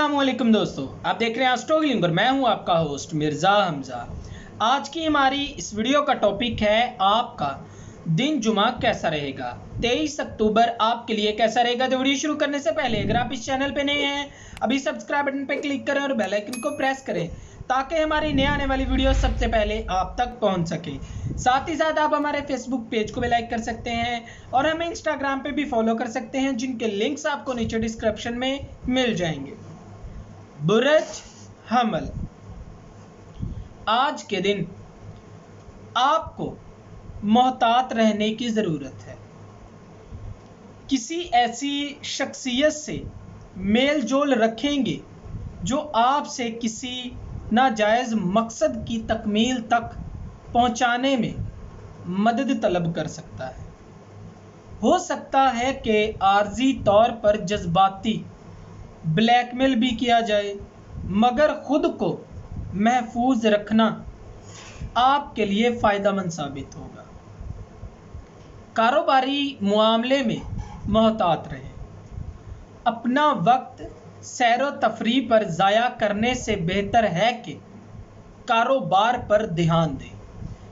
अस्सलामुअलैकुम दोस्तों, आप देख रहे हैं एस्ट्रोलिंग और मैं हूं आपका होस्ट मिर्ज़ा हमज़ा। आज की हमारी इस वीडियो का टॉपिक है आपका दिन जुमा कैसा रहेगा। 23 अक्टूबर आपके लिए कैसा रहेगा। तो वीडियो शुरू करने से पहले अगर आप इस चैनल पे नए हैं अभी सब्सक्राइब बटन पे क्लिक करें और बेल आइकन को प्रेस करें ताकि हमारी नए आने वाली वीडियो सबसे पहले आप तक पहुंच सके। साथ ही साथ आप हमारे फेसबुक पेज को भी लाइक कर सकते हैं और हमें इंस्टाग्राम पे भी फॉलो कर सकते हैं, जिनके लिंक्स आपको नीचे डिस्क्रिप्शन में मिल जाएंगे। बुरज हमल, आज के दिन आपको मोहतात रहने की ज़रूरत है। किसी ऐसी शख्सियत से मेल जोल रखेंगे जो आपसे किसी नाजायज़ मकसद की तकमील तक पहुंचाने में मदद तलब कर सकता है। हो सकता है कि आर्जी तौर पर जज्बाती ब्लैकमेल भी किया जाए, मगर खुद को महफूज रखना आपके लिए फ़ायदेमंद साबित होगा। कारोबारी मामले में मोहतात रहें। अपना वक्त सैर व तफरी पर ज़ाया करने से बेहतर है कि कारोबार पर ध्यान दें।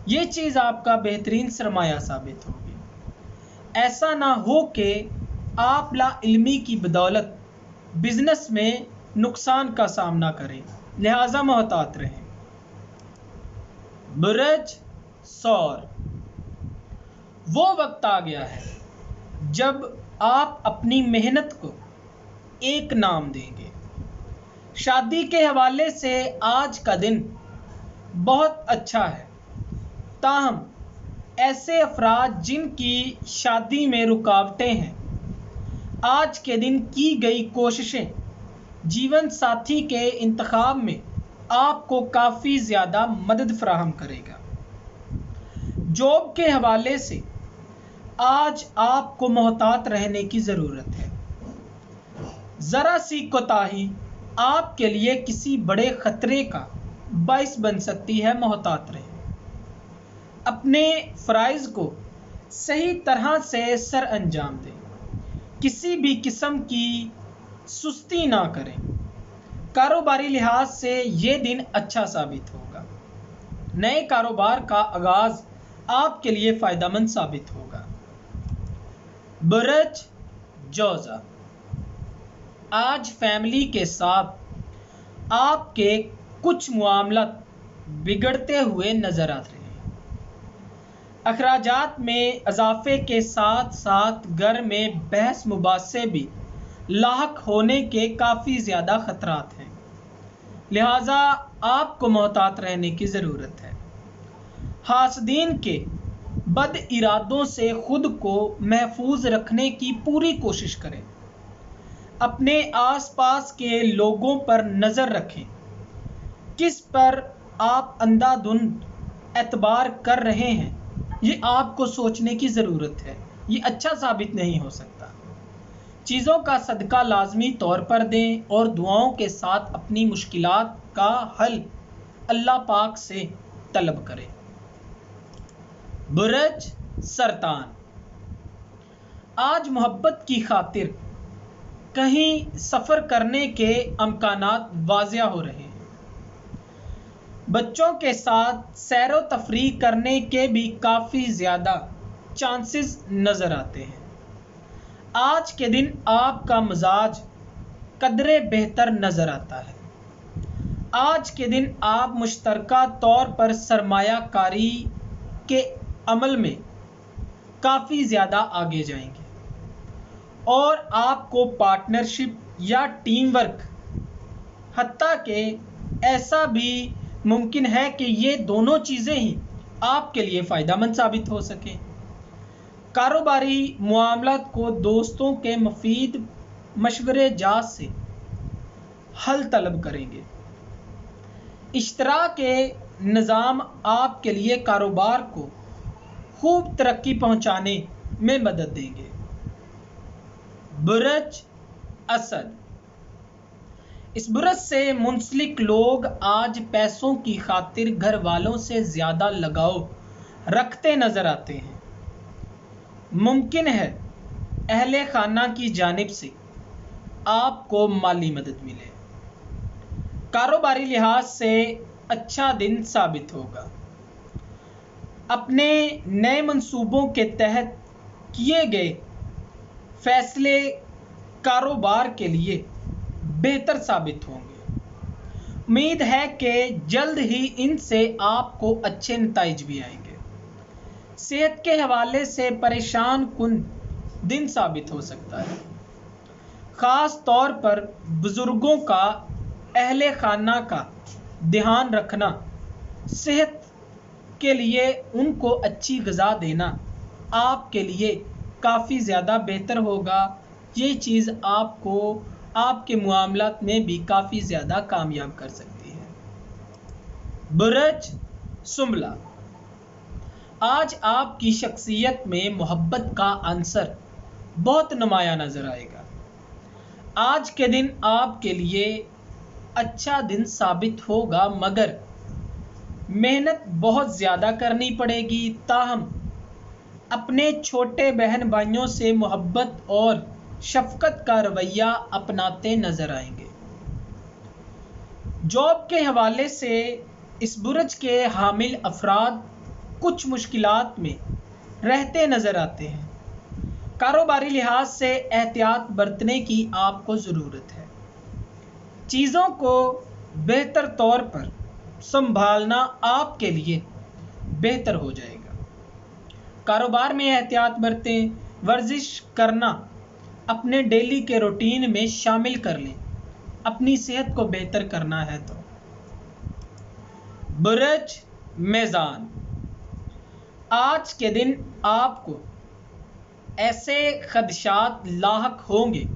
ये चीज़ आपका बेहतरीन सरमाया साबित होगी। ऐसा ना हो कि आप लाइल्मी की बदौलत बिजनेस में नुकसान का सामना करें, लिहाजा मोहतात रहें। बुरज सौर, वो वक्त आ गया है जब आप अपनी मेहनत को एक नाम देंगे। शादी के हवाले से आज का दिन बहुत अच्छा है, ताहम ऐसे अफराद जिनकी शादी में रुकावटें हैं, आज के दिन की गई कोशिशें जीवन साथी के इंतखाब में आपको काफ़ी ज़्यादा मदद फराहम करेगा। जॉब के हवाले से आज आपको मोहतात रहने की ज़रूरत है। ज़रा सी कोताही आपके लिए किसी बड़े ख़तरे का बाइस बन सकती है, मोहतात रहें। अपने फ़राइज़ को सही तरह से सर अंजाम दें। किसी भी किस्म की सुस्ती ना करें। कारोबारी लिहाज से ये दिन अच्छा साबित होगा। नए कारोबार का आगाज़ आपके लिए फ़ायदेमंद साबित होगा। बुरज जोज़ा, आज फैमिली के साथ आपके कुछ मामलात बिगड़ते हुए नज़र आ रहे हैं। अखराजात में इजाफे के साथ साथ घर में बहस मुबासे भी लाहक होने के काफ़ी ज़्यादा ख़तरात हैं, लिहाजा आपको मोहतात रहने की ज़रूरत है। हासदीन के बद इरादों से ख़ुद को महफूज रखने की पूरी कोशिश करें। अपने आसपास के लोगों पर नज़र रखें। किस पर आप अंधाधुंध एतबार कर रहे हैं, ये आपको सोचने की ज़रूरत है। ये अच्छा साबित नहीं हो सकता। चीज़ों का सदका लाजमी तौर पर दें और दुआओं के साथ अपनी मुश्किलात का हल अल्लाह पाक से तलब करें। बुरज सरतान, आज मोहब्बत की खातिर कहीं सफ़र करने के अमकानात वाज़िया हो रहे हैं। बच्चों के साथ सैर व तफरी करने के भी काफ़ी ज़्यादा चांसेस नज़र आते हैं। आज के दिन आपका मिजाज कदरे बेहतर नज़र आता है। आज के दिन आप मुश्तरका तौर पर सरमायाकारी के अमल में काफ़ी ज़्यादा आगे जाएंगे और आपको पार्टनरशिप या टीम वर्क, हत्ता कि ऐसा भी मुमकिन है कि ये दोनों चीज़ें ही आपके लिए फ़ायदेमंद साबित हो सकें। कारोबारी मामलात को दोस्तों के मुफीद मशवरे जात से हल तलब करेंगे। इश्तरा के निज़ाम आपके लिए कारोबार को खूब तरक्की पहुंचाने में मदद देंगे। बुरज असद, इस बुरज से मुंसलिक लोग आज पैसों की खातिर घर वालों से ज़्यादा लगाव रखते नज़र आते हैं। मुमकिन है अहले खाना की जानिब से आपको माली मदद मिले। कारोबारी लिहाज से अच्छा दिन साबित होगा। अपने नए मंसूबों के तहत किए गए फैसले कारोबार के लिए बेहतर साबित होंगे। उम्मीद है कि जल्द ही इनसे आपको अच्छे नतीज भी आएंगे। सेहत के हवाले से परेशान कुन दिन साबित हो सकता है। ख़ास तौर पर बुज़ुर्गों का, अहले खाना का ध्यान रखना, सेहत के लिए उनको अच्छी ग़िज़ा देना आपके लिए काफ़ी ज़्यादा बेहतर होगा। ये चीज़ आपको आपके मामलात में भी काफ़ी ज़्यादा कामयाब कर सकती है। बुरज सुंबला, आज आपकी शख्सियत में मोहब्बत का अंसर बहुत नुमाया नज़र आएगा। आज के दिन आपके लिए अच्छा दिन साबित होगा, मगर मेहनत बहुत ज़्यादा करनी पड़ेगी। ताहम अपने छोटे बहन भाइयों से मोहब्बत और शफ़क़त का रवैया अपनाते नज़र आएंगे। जॉब के हवाले से इस बुरज के हामिल अफराद कुछ मुश्किलात में रहते नज़र आते हैं। कारोबारी लिहाज से एहतियात बरतने की आपको ज़रूरत है। चीज़ों को बेहतर तौर पर संभालना आपके लिए बेहतर हो जाएगा। कारोबार में एहतियात बरतें। वर्जिश करना अपने डेली के रूटीन में शामिल कर लें, अपनी सेहत को बेहतर करना है तो। बुरज मेज़ान, आज के दिन आपको ऐसे खदशात लाहक होंगे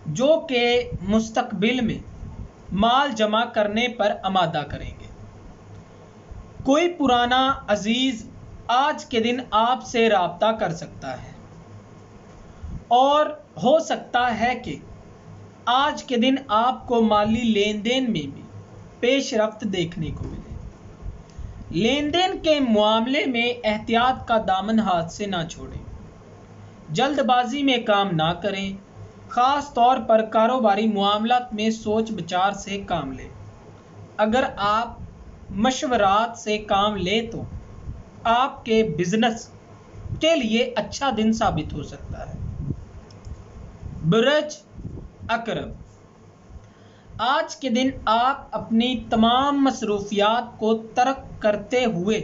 जो कि मुस्तकबिल में माल जमा करने पर आमादा करेंगे। कोई पुराना अजीज़ आज के दिन आपसे राब्ता कर सकता है और हो सकता है कि आज के दिन आपको माली लेन देन में भी पेशरफ्त देखने को मिले। लेन देन के मामले में एहतियात का दामन हाथ से ना छोड़ें। जल्दबाजी में काम ना करें। ख़ास तौर पर कारोबारी मामलात में सोच विचार से काम लें। अगर आप मशवरात से काम लें तो आपके बिजनेस के लिए अच्छा दिन साबित हो सकता है। बुरज अकरब, आज के दिन आप अपनी तमाम मसरूफियात को तर्क करते हुए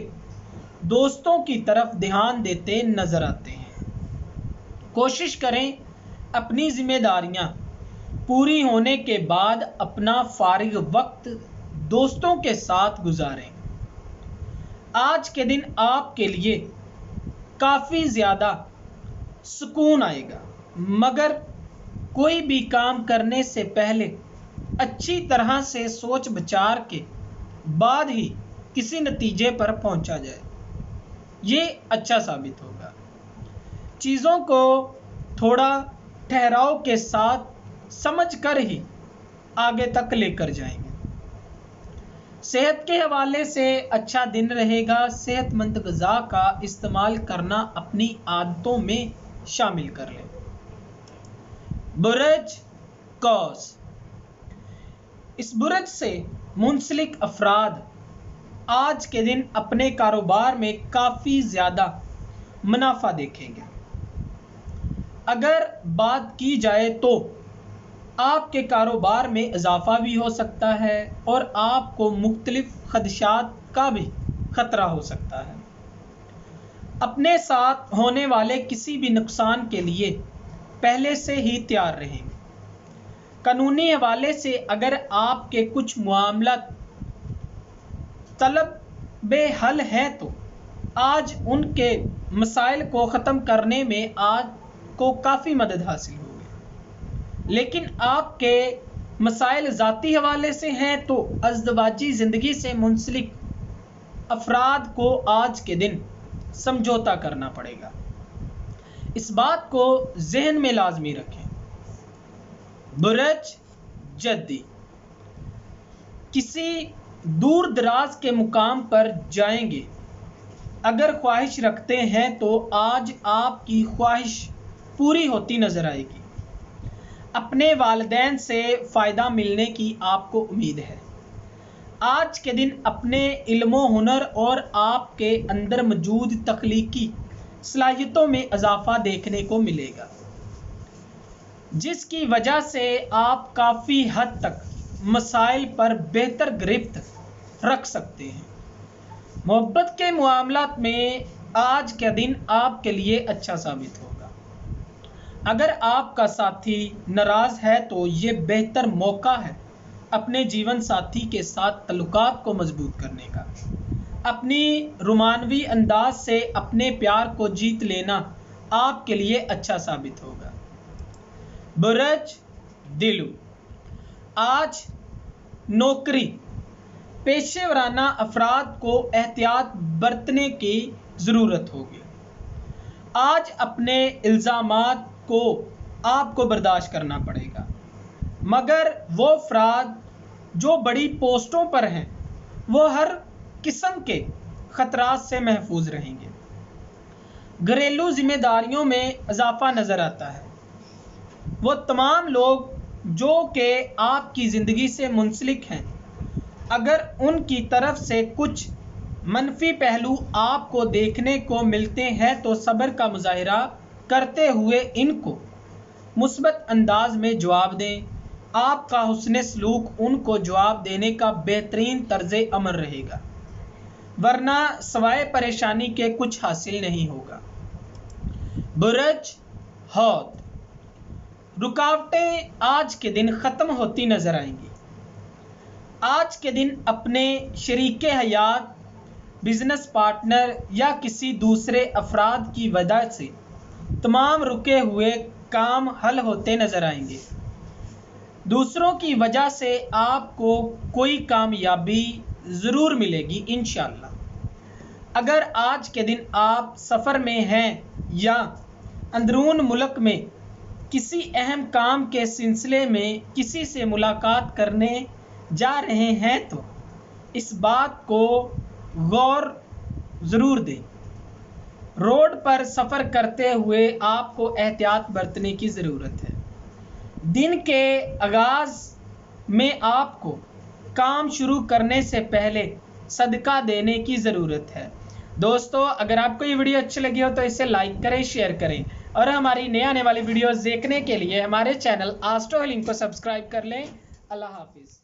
दोस्तों की तरफ ध्यान देते नज़र आते हैं। कोशिश करें अपनी जिम्मेदारियां पूरी होने के बाद अपना फारिग वक्त दोस्तों के साथ गुजारें। आज के दिन आपके लिए काफ़ी ज़्यादा सुकून आएगा, मगर कोई भी काम करने से पहले अच्छी तरह से सोच विचार के बाद ही किसी नतीजे पर पहुंचा जाए, ये अच्छा साबित होगा। चीज़ों को थोड़ा ठहराव के साथ समझ कर ही आगे तक लेकर जाएंगे। सेहत के हवाले से अच्छा दिन रहेगा। सेहतमंद ग़िज़ा का इस्तेमाल करना अपनी आदतों में शामिल कर लें। बुरज कौस, इस बुरज से मुंसलिक अफराद आज के दिन अपने कारोबार में काफ़ी ज़्यादा मुनाफा देखेंगे। अगर बात की जाए तो आपके कारोबार में इजाफा भी हो सकता है और आपको मुख्तलिफ खदशात का भी ख़तरा हो सकता है। अपने साथ होने वाले किसी भी नुकसान के लिए पहले से ही तैयार रहेंगे। कानूनी हवाले से अगर आपके कुछ मामला तलब बे हल हैं तो आज उनके मसाइल को ख़त्म करने में आज को काफ़ी मदद हासिल होगी। लेकिन आपके मसाइल ज़ाती हवाले से हैं तो अज़दवाजी ज़िंदगी से मुंसलिक अफराद को आज के दिन समझौता करना पड़ेगा। इस बात को जहन में लाजमी रखें। बुरज जद्दी, किसी दूर दराज के मुकाम पर जाएंगे। अगर ख्वाहिश रखते हैं तो आज आपकी ख्वाहिश पूरी होती नज़र आएगी। अपने वालिदैन से फ़ायदा मिलने की आपको उम्मीद है। आज के दिन अपने इल्म हुनर और आपके अंदर मौजूद तख्लीकी सलाहियतों में इजाफा देखने को मिलेगा, जिसकी वजह से आप काफ़ी हद तक मसाइल पर बेहतर गिरफ्त रख सकते हैं। मोहब्बत के मामलात में आज का दिन आपके लिए अच्छा साबित होगा। अगर आपका साथी नाराज़ है तो ये बेहतर मौका है अपने जीवन साथी के साथ तल्लुकात को मजबूत करने का। अपनी रोमानवी अंदाज से अपने प्यार को जीत लेना आपके लिए अच्छा साबित होगा। बुरज दिलू, आज नौकरी पेशेवराना अफराद को एहतियात बरतने की ज़रूरत होगी। आज अपने इल्ज़ामात को आपको बर्दाश्त करना पड़ेगा, मगर वो अफराद जो बड़ी पोस्टों पर हैं वो हर किस्म के ख़तरात से महफूज रहेंगे। घरेलू जिम्मेदारियों में इजाफा नज़र आता है। वो तमाम लोग जो कि आपकी ज़िंदगी से मुंसलिक हैं, अगर उनकी तरफ से कुछ मनफी पहलू आपको देखने को मिलते हैं तो सब्र का मुजाहिरा करते हुए इनको मुस्बत अंदाज में जवाब दें। आपका हुस्न सलूक उनको जवाब देने का बेहतरीन तर्ज़ अमल रहेगा, वरना सवाए परेशानी के कुछ हासिल नहीं होगा। बुरज हौत, रुकावटें आज के दिन ख़त्म होती नज़र आएंगी। आज के दिन अपने शरीके हयात, बिजनेस पार्टनर या किसी दूसरे अफराद की वजह से तमाम रुके हुए काम हल होते नज़र आएंगे। दूसरों की वजह से आपको कोई कामयाबी ज़रूर मिलेगी इंशाअल्लाह। अगर आज के दिन आप सफ़र में हैं या अंदरून मुल्क में किसी अहम काम के सिलसिले में किसी से मुलाकात करने जा रहे हैं तो इस बात को गौर ज़रूर दें। रोड पर सफ़र करते हुए आपको एहतियात बरतने की ज़रूरत है। दिन के आगाज़ में आपको काम शुरू करने से पहले सदका देने की ज़रूरत है। दोस्तों, अगर आपको ये वीडियो अच्छी लगी हो तो इसे लाइक करें, शेयर करें और हमारी नए आने वाली वीडियोज़ देखने के लिए हमारे चैनल एस्ट्रो हीलिंग को सब्सक्राइब कर लें। अल्लाह हाफिज़।